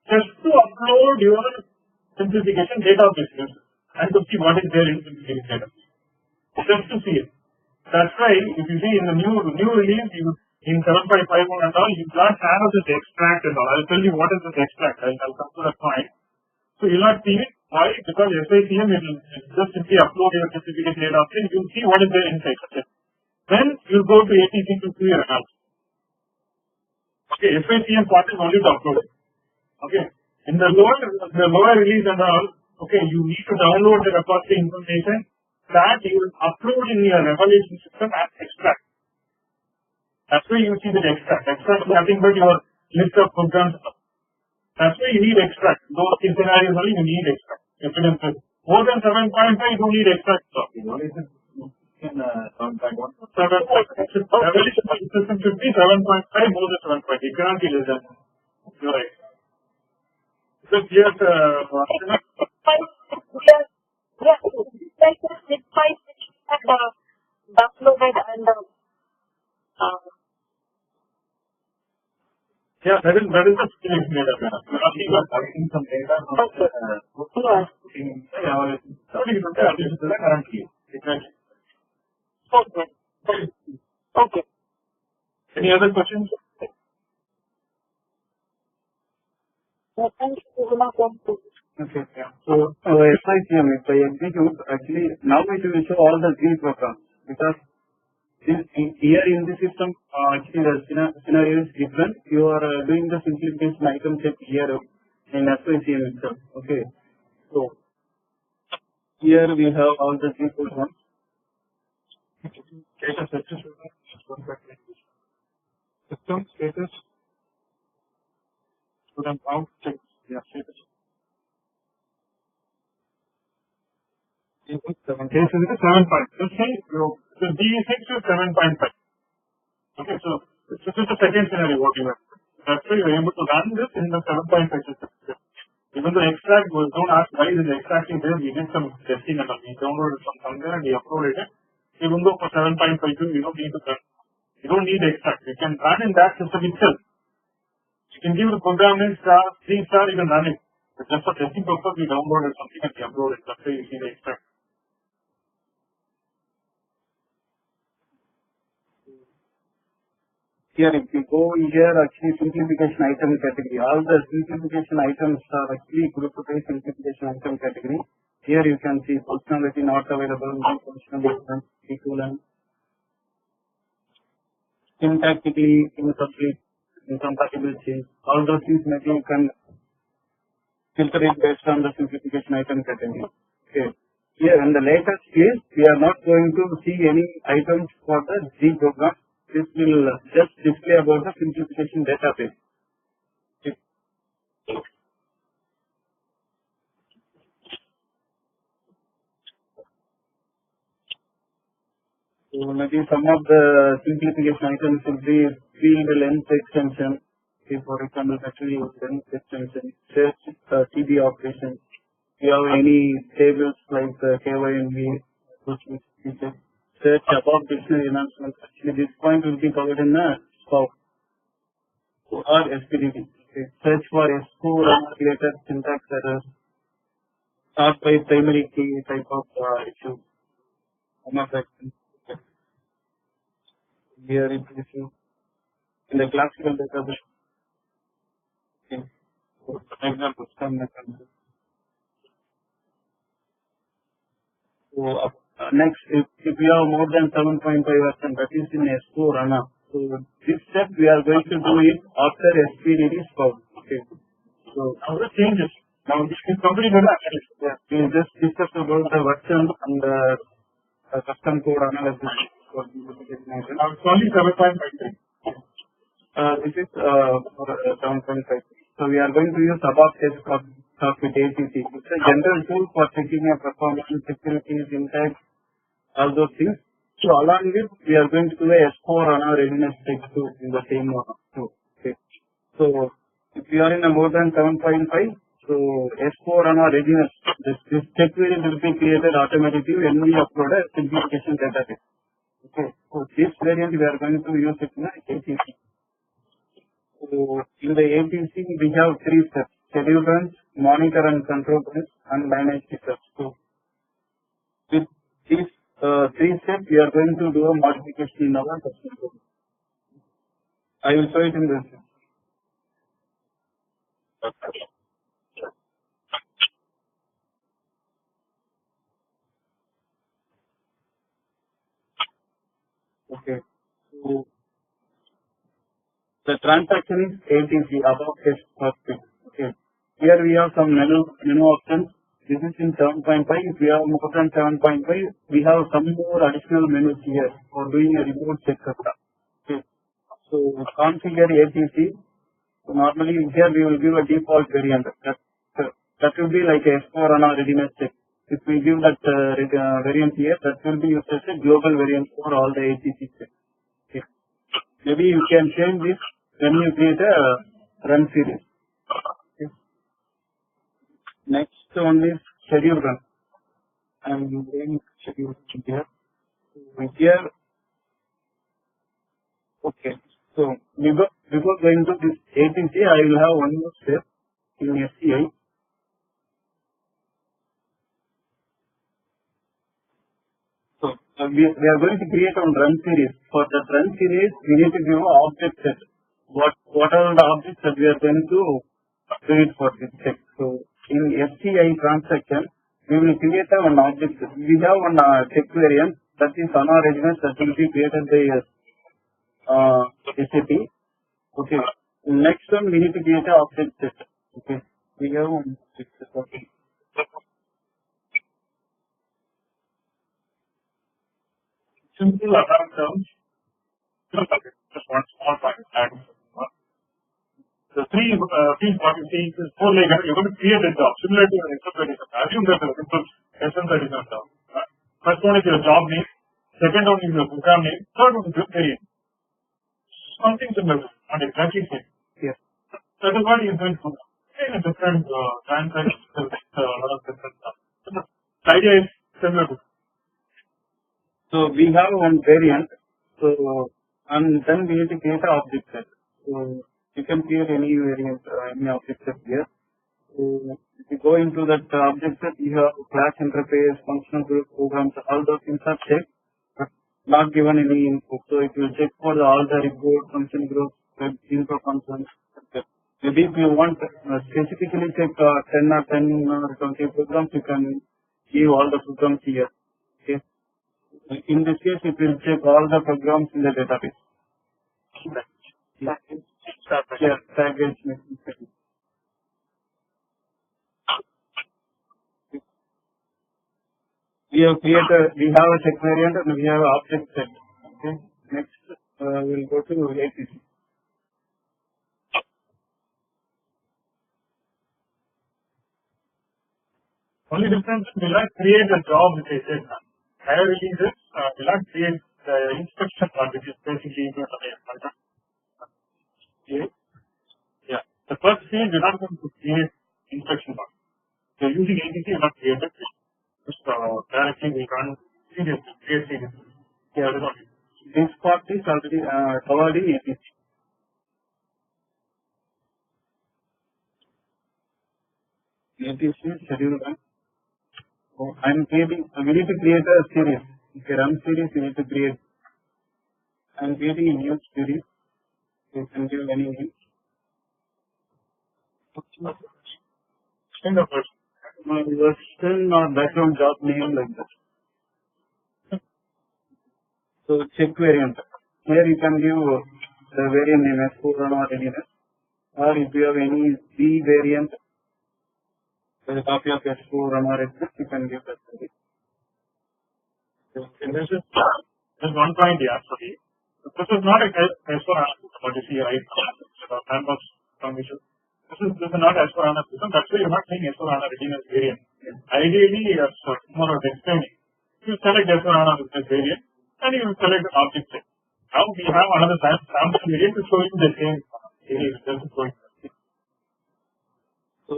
just to upload your simplification database and to see what is there in simplification database. Just to see it. That's why, if you see in the new release, in 7.51 and all, you can't have this extract and all. I'll tell you what is this extract. I'll come to that point. So you'll not see it. Why? Because SYCM will just simply upload your simplification database. You'll see what is there inside. Okay. Then you go to ATC to do your analysis. Okay, SYCM part is only to upload it. Okay, in the lower release and all, okay, you need to download the repository information that you will upload in your evaluation system as extract. That's why you see the extract. Extract is nothing but your list of programs. That's why you need extract. Those scenarios only you need extract. If it is more than 7.5, you don't need extract. In 7.1. Evaluation system should be 7.5 more than 7.5. It cannot be less than. You're right. So yes, yeah, that is the simulation database. You're asking about collecting some data from currently. Exactly. Okay. Any other questions? Okay. Yeah. So SYCM, if I execute, actually now it will show all the three programs because here in the system, actually the scenario is different. You are doing the simplification item set here in SYCM itself. Okay. So here we have all the three programs. Status system status student out check status. Case is 7. Let's say the D6 is 7.5. Okay, so this is the second scenario what you have. That's why you're able to run this in the 7.5 system. Even though extract was, don't ask why is it extracting there, we did some testing and we downloaded from somewhere and we uploaded it. Even though for 7.52 you don't need to run. You don't need extract. You can run in that system itself. You can give the program name star, 3 star, you can run it. But just for testing purpose, we downloaded something and we uploaded. That's why you see the extract. Here, if you go here, actually simplification item category, all the simplification items are actually grouped by simplification item category. Here you can see functionality not available, functional equivalent, syntactically incomplete, incompatible change. All those things maybe you can filter it based on the simplification item category. Okay. Here in the latest case, we are not going to see any items for the G program. This will just display about the simplification database. Okay. So maybe some of the simplification items will be field length extension. Okay, for example, actually length extension, search TB operations. If you have any tables like KYNV, search above dictionary enhancements. Actually, this point will be covered in the SCOP or SPDD. Okay. Search for S4 related syntax errors. Start by primary key type of issue. Okay. Here it is in the classical database. Okay. For example, some mechanism. So, next, if we have more than 7.5 version, that is in S4 HANA. So this step we are going to do it after SPDD scope. Okay. So now the changes. Now this is completely different. Yeah, we just discussed about the version and the custom code analysis for simplification item. Now it's only 7.53. This is for 7.5. So we are going to use above test with ATC. It's a general tool for checking your performance, security, syntax, all those things. So along with, we are going to do a S4 HANA readiness check too in the same one. Okay. So if you are in a more than 7.5, so S4 HANA readiness, this check variant will be created automatically when we upload a simplification database. Okay. So this variant we are going to use it in the ATC. So in the ATC we have 3 steps: schedule runs, monitor and control runs, and manage the steps. So with these 3 steps, we are going to do a modification in our custom code. I will show it in this. Okay. So the transaction is ATC above test cockpit. Okay. Here we have some menu options. This is in 7.5. If we have more than 7.5, we have some more additional menus here for doing a remote check. Okay. So configure ATC. So normally here we will give a default variant. That will be like a S4 HANA readiness check. If we give that variant here, that will be used as a global variant for all the ATC checks. Okay. Maybe you can change this when you create a run series. Okay. Next one is schedule run. I am doing schedule here. Here, okay. So before going to this ATC, I will have one more step in SCI. So we are going to create a run series. For that run series, we need to give an object set. What are the objects that we are going to create for this check? So in SCI transaction, we will create an object set. We have one check variant that is HANA readiness that will be created by SAP. Okay. Next one, we need to create an object set. Okay. We have one object set. Okay. simple apparent terms, just one small point. The three fields what you see is four-legged. You're going to create a job similar to an SM37. Assume that a simple SM37 job. First one is your job name. Second one is your program name. Third one is your variant. Something similar, not exactly same. Yes. That is what you're going to do. In a different transactions, a lot of different stuff. The idea is similar to. So we have one variant. So and then we need to create an object set. So you can create any variant, any object set here. So if you go into that object set, you have class interface, functional group, programs, all those things are checked, but not given any input. So if you check for all the report, function group, info functions, maybe if you want specifically check 10 or 10 or 20 programs, you can give all the programs here. Okay. In this case, it will check all the programs in the database. Yes, package. We have created, we have a check variant and we have an object set. Okay. Next, we'll go to ATC. Only difference will not create a job which I said. Higher releases will not create the inspection part, which is basically equal to the okay. Yeah. The first field we're not going to create inspection part. So using ATC will not create it. Just directly we run seriously, create seriously. Yeah, this part is already covered in ATC. ATC schedule run. So I'm creating, we need to create a series. If you run series, you need to create. I'm creating a new series. You can give any name. Kind of person. My version or background job name like that. So check variant. Here you can give the variant name S4 HANA readiness. Or if you have any B variant, a copy of S4 HANA readiness, you can give that. And this is just one point here. Sorry. This is not a S4 HANA system, what you see right now. Sandbox permission. This is not S4 HANA system. That's why you're not saying S4 HANA readiness variant. Ideally, as more of explaining, you select S4 HANA readiness variant and you select the object set. Now we have another sample variant to show you the same variant. So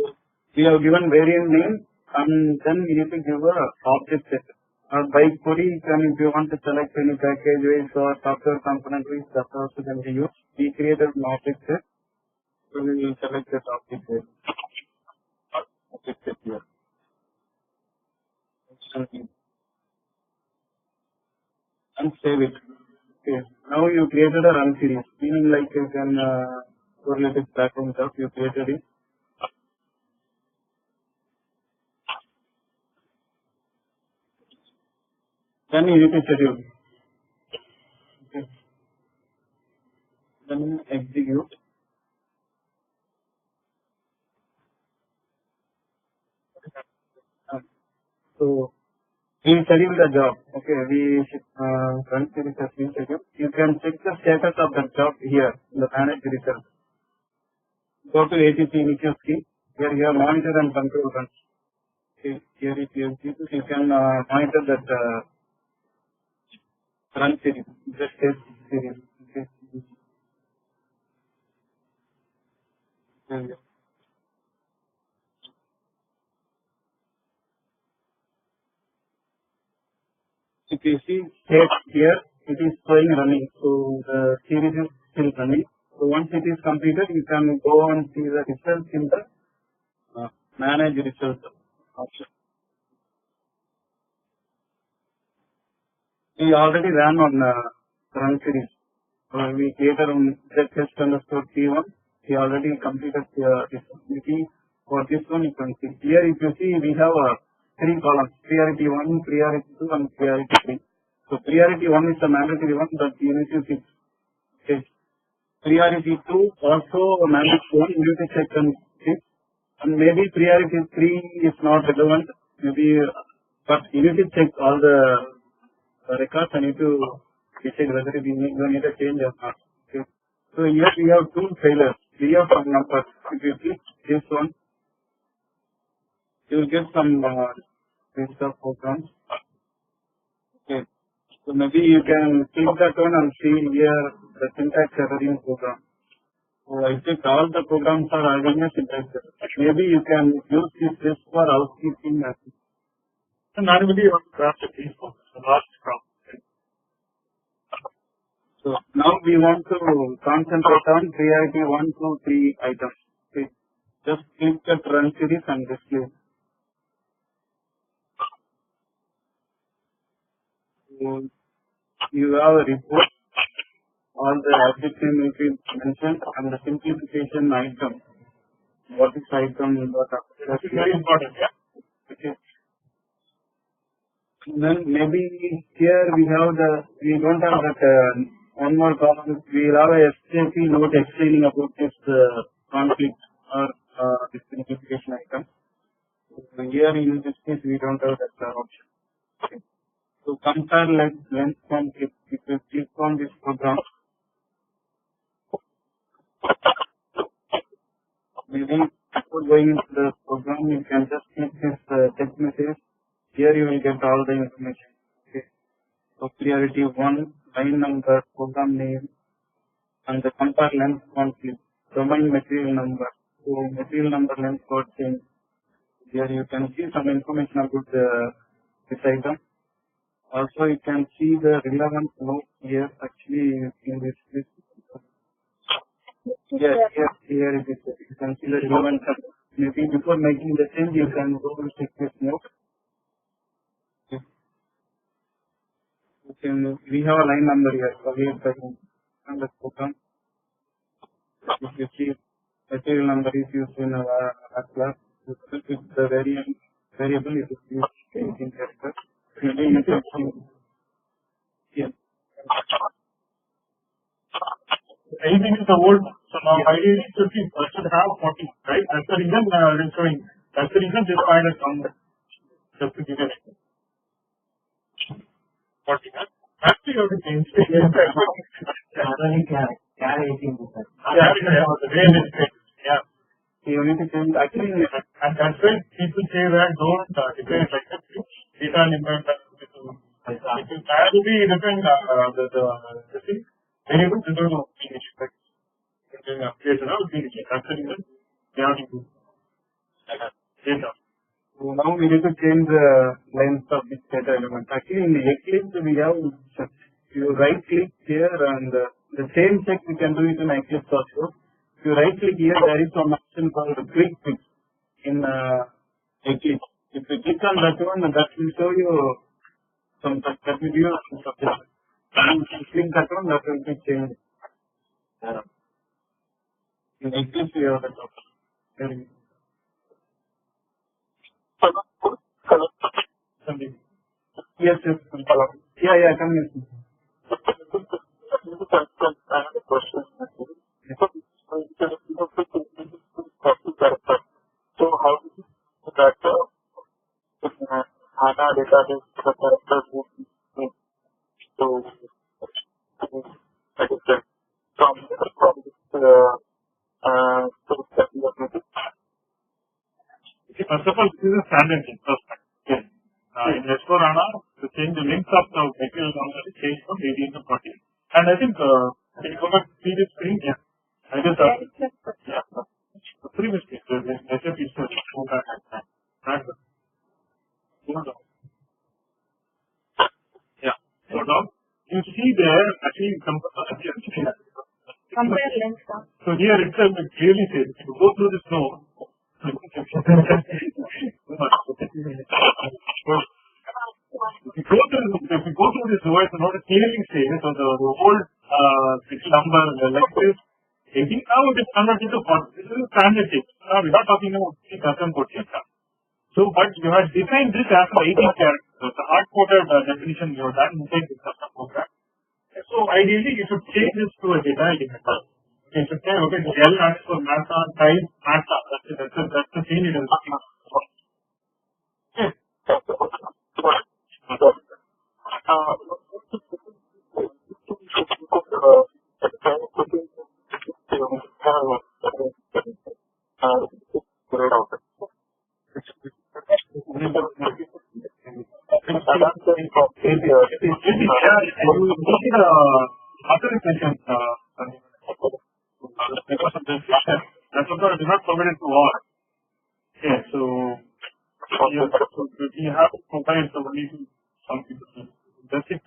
we have given variant name and then we need to give a object set. By query, if you want to select any package ways or software component ways, that also can be used. We created an object set. So we will select that object set. Object set here. And save it. Okay. Now you created a run series, meaning like you can correlate it background stuff, you created it. Then you need to schedule. Okay. Then execute. So we schedule the job. Okay, we run series has been scheduled. You can check the status of the job here in the manage result. Go to ATC initial key. Here you have monitor and control runs. Okay, here if you can monitor that run series, just test series. Okay. If you see state here, it is showing running. So the series is still running. So once it is completed, you can go and see the results in the manage results option. We already ran on run series. We created on test_T1. We already completed this activity. For this one, you can see here. If you see, we have three columns: priority 1, priority 2, and priority 3. So priority 1 is the mandatory one that you need to fix. Okay. Priority 2 also mandatory one. You need to check and fix. And maybe priority 3 is not relevant. Maybe, but you need to check all the records, I need to decide whether we need a change or not. Okay. So here we have two failures. We have some numbers. If you click this one, you will get some list of programs. Okay. So maybe you can click that one and see here the syntax error in program. So I think all the programs are having a syntax error. Maybe you can use this list for housekeeping. So normally you want to craft a piece for the last crop. So now we want to concentrate on priority 1, 2, 3 items. Okay. Just click that run series and display. So you have a report, all the adjective mentioned, and the simplification item. What is item? That is very important. Yeah. Okay. Then maybe here we don't have that one more column. We will have a SJP note explaining about this conflict or this simplification item. So here in this case we don't have that option. Okay. So compare length conflict. If you click on this program, maybe before going into the program, you can just click this text message. Here you will get all the information. Okay. So priority 1, line number, program name, and the compare length conflict, domain material number. So material number length got changed. Here you can see some information about this item. Also you can see the relevant note here actually in this list. Here it is. You can see the relevant. Maybe before making the change you can go and check this note. We have a line number here, so we have on the program. If you see material number is used in our class, with the variable it is used in character. Yeah. Anything is the old, so now ideally it should have 40, right? That's the reason it's showing. That's the reason this file is on just to give an example. 40, huh? Actually, you have to change it. Yeah. You need to change. Actually, and that's why people say that don't declare it like that. Data element, it will have to be different. The thing, variables is going to be like update now, that's the reason they have to do data. So now we need to change the length of this data element. Actually, in the Eclipse, we have you right click here and the same check we can do it in Eclipse also. If you right click here, there is one option called quick fix in Eclipse. If you click on that one, that will show you some that will give you some subject. If you click that one, that will be changed. In Eclipse, we have that option. Yes. Yeah, come here. So how do you that HANA database the characters would be so like I said from this source that we have made. First of all, this is a standard thing. Yes. In S4 HANA, to change the length of the material number is changed from 18 to 40. And I think, can you go back to see this screen? Yeah. I just the previous page, the SAP is go back and back. Yeah. So now, you see there, actually, Compare length. so here itself it clearly says, if you go through this note, if you go through this note, the note clearly says, so the whole number, the length is 18, now it is converted to 40. This is a standard case. Now we are not talking about custom code data. So, but you have defined this as an 18 character. So, the hard-coded definition you have done inside this custom program. So, ideally, you should change this to a data element. You should say, okay, the L stands for math on type, math. That's the thing it is looking for. Okay. Authorization, because of this issue, that's also is not permitted to all. Okay, so we have to provide only to some people. That's it.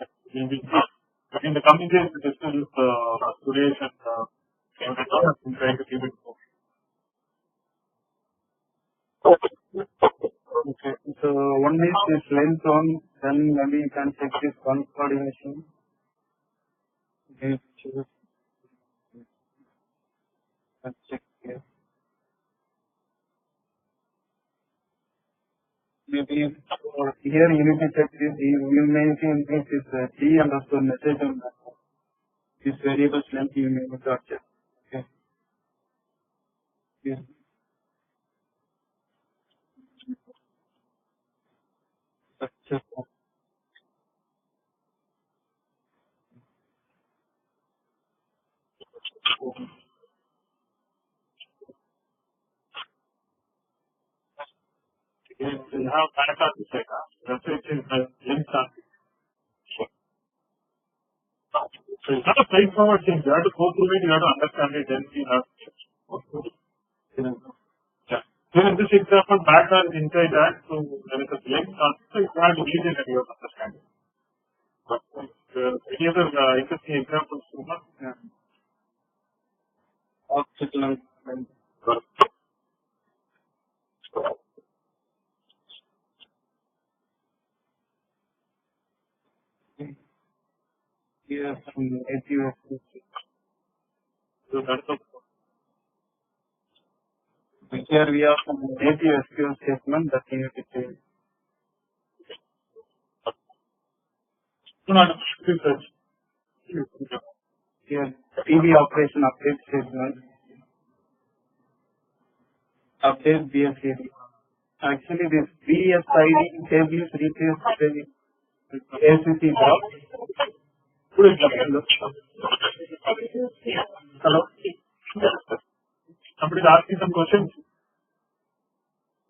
But in the coming days, we discuss Suresh and everyone and try to keep it moving. Okay, so one is this length on, then maybe you can check this one coordination. Okay, let's check here. Maybe here you need to check this. You may see this is T underscore message on this variable's length you may not check. Okay. Yeah. Let's check. You have paragraph to check. That's it. Links are. So it's not a straightforward thing. You have to go through it. You have to understand it. Then you have to. Yeah. So in this example, back are inside that. So there is a link. So you have to read it and you have to understand it. But any other interesting examples? Yeah. Object length. Here some ATS. So that's the. Here we have some ATS statement that you need to change. No, no, research. Here PV operation update statement. Update BSAD. Actually, this BSID table is replaced with ACC block. Hello? Somebody is asking some questions.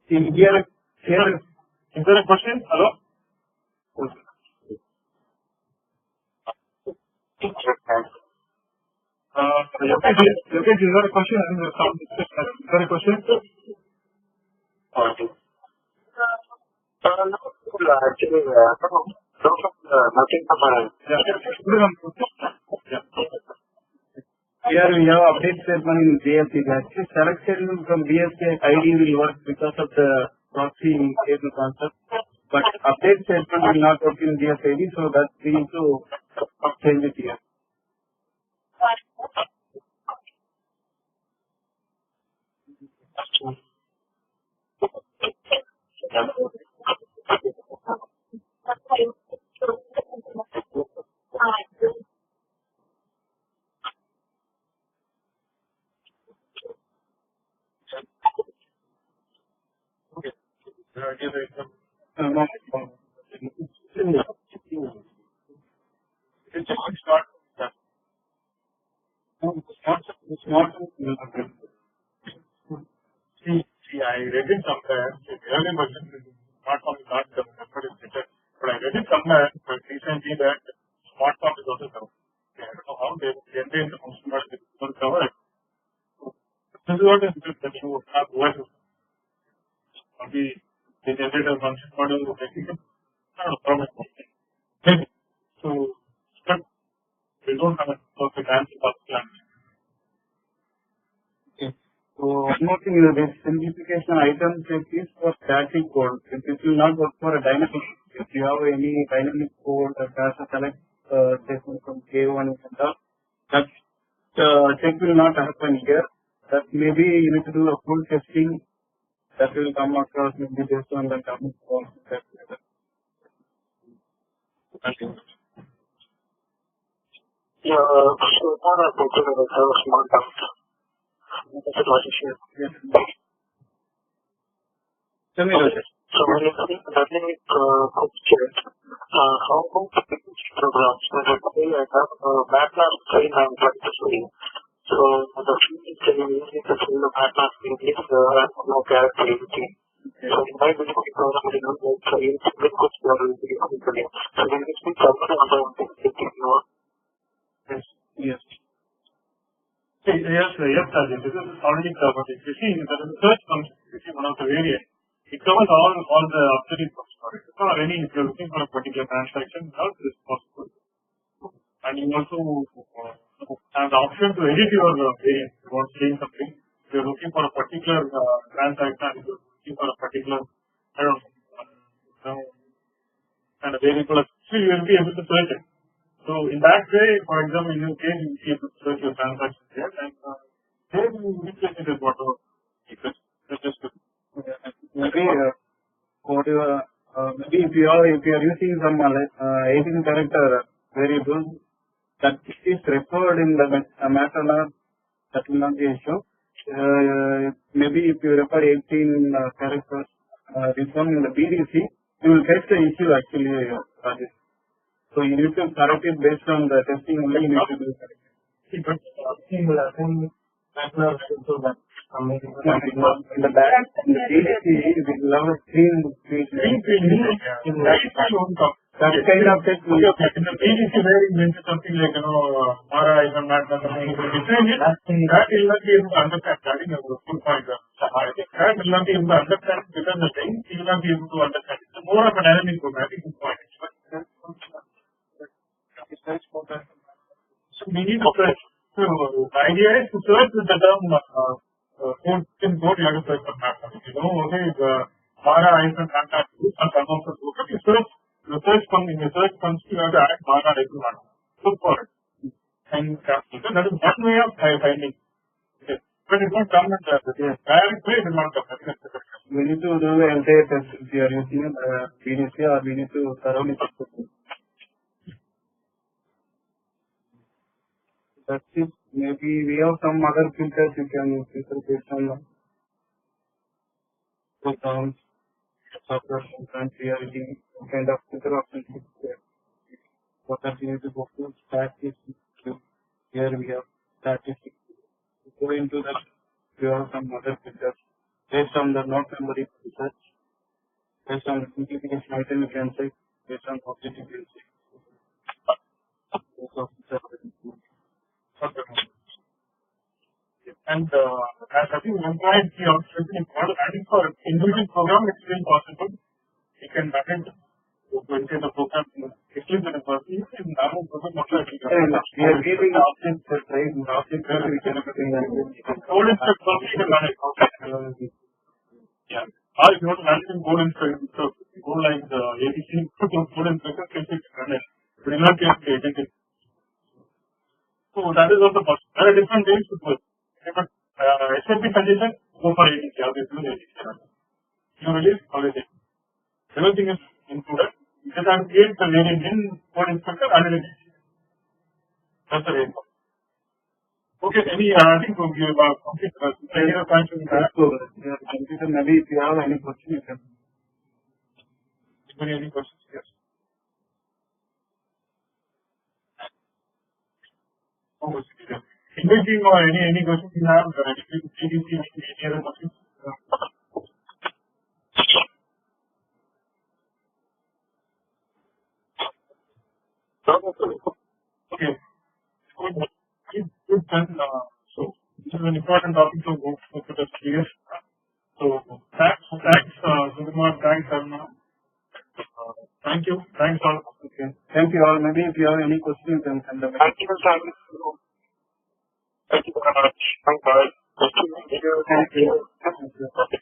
In here, Is there a question? Hello? Yogesh, is there a question? Is there a question? Actually, nothing from my end. Yeah. here we have update statement in BSC. Actually, selection from BSC ID will work because of the proxy table concept. But update statement will not work in BSC ID, so that we need to change it here. See, I read it somewhere. The early version is not the method is better. But I read it somewhere recently that smartphone is also covered. I don't know how they generate the function model is not covered. This is what is that you have OS. Maybe they generate a function model with technical. I don't know, problem. Maybe. So, but we don't have a perfect answer for the plan. So one more thing is this simplification item check is for static code. It will not work for a dynamic. If you have any dynamic code that has a select statement from K1 and all, that check will not happen here. That maybe you need to do a full testing that will come across maybe based on the dynamic code. Yeah, so what I consider as a smart out. That's what I share. Tell me, Roger. So when you see dynamic chat, how about package programs? So let's say I have a MATLAB file I'm trying to fill. So the field is telling me to fill the MATLAB English no character editing. So in my basic program, I don't like file, single quotes probability company. So when this be covered under editing, no? Yes. Yes. See, yes, Ajay, this is already covered. If you see, the research function, which is one of the variants, it covers all the observing functions. It's not any, if you're looking for a particular transaction, now this is possible. And you also have the option to edit your variant. If you want to change something, if you're looking for a particular transaction, if you're looking for a particular, I don't know, kind of variable, still you will be able to search it. So in that way, for example, in your case, you will be able to search your transaction there, and then you replace it with whatever you could. Maybe maybe if you are using some 18 character variable that is referred in the MATLAB, that will not be an issue. Maybe if you refer 18 characters, this one in the BDC, you will fetch the issue actually, Rajesh. So you need to correct it based on the testing only. You need to do it. See, but MATLAB so that in the back, in the BDC, we will have a screen field. That kind of test will in the BDC where you mentioned something like, Mara is not that will not be able to understand. That is the full point. That will not be able to understand because the thing he will not be able to understand. It's more of a dynamic program. That is the point. So we need to search. So the idea is to search with the term code, you have to search for MATLAB. If you know, okay, Mara is not that you search. The search function, you have to add Mara to MATLAB. Look for it. And that is one way of finding. Okay. But it won't come at the direct way, it will not come. We need to do the entire test if you are using BDC, or we need to thoroughly test it. That's it. Maybe we have some other filters you can filter based on the programs, software, and reality, kind of filter options. For that, you need to go to statistics. Here we have statistics. Go into that, we have some other filters based on the not memory research, based on the simplification item, you can say, based on objective, you can say. And as I think one point we also mentioned important, I think for individual program it's very possible. You can attend to enter the program actually the person in normal program also we are giving options for trying options where we can code instruction you can manage. Yeah. Or if you want to manage in code instruction, so go like the ATC code instruction can be managed. But you not get the agent. So that is also possible. There are different ways to do it. But SAP condition, go for ATC. You release always ATC. Everything is included. You just have to create the variant in code inspector and in ATC. That's the way. Okay, I think we'll give complete any other points in that. Maybe if you have any question, you can. Any questions? Yes. Anything or any questions you have, ATC, any other questions? Okay. Good then. So this is an important topic to go to the previous. So thanks, Sukumar, thanks, Aruna. Thank you. Thanks all. Okay. Thank you all. Maybe if you have any questions, you can send them. Thank you very much. Thank you. Thank you.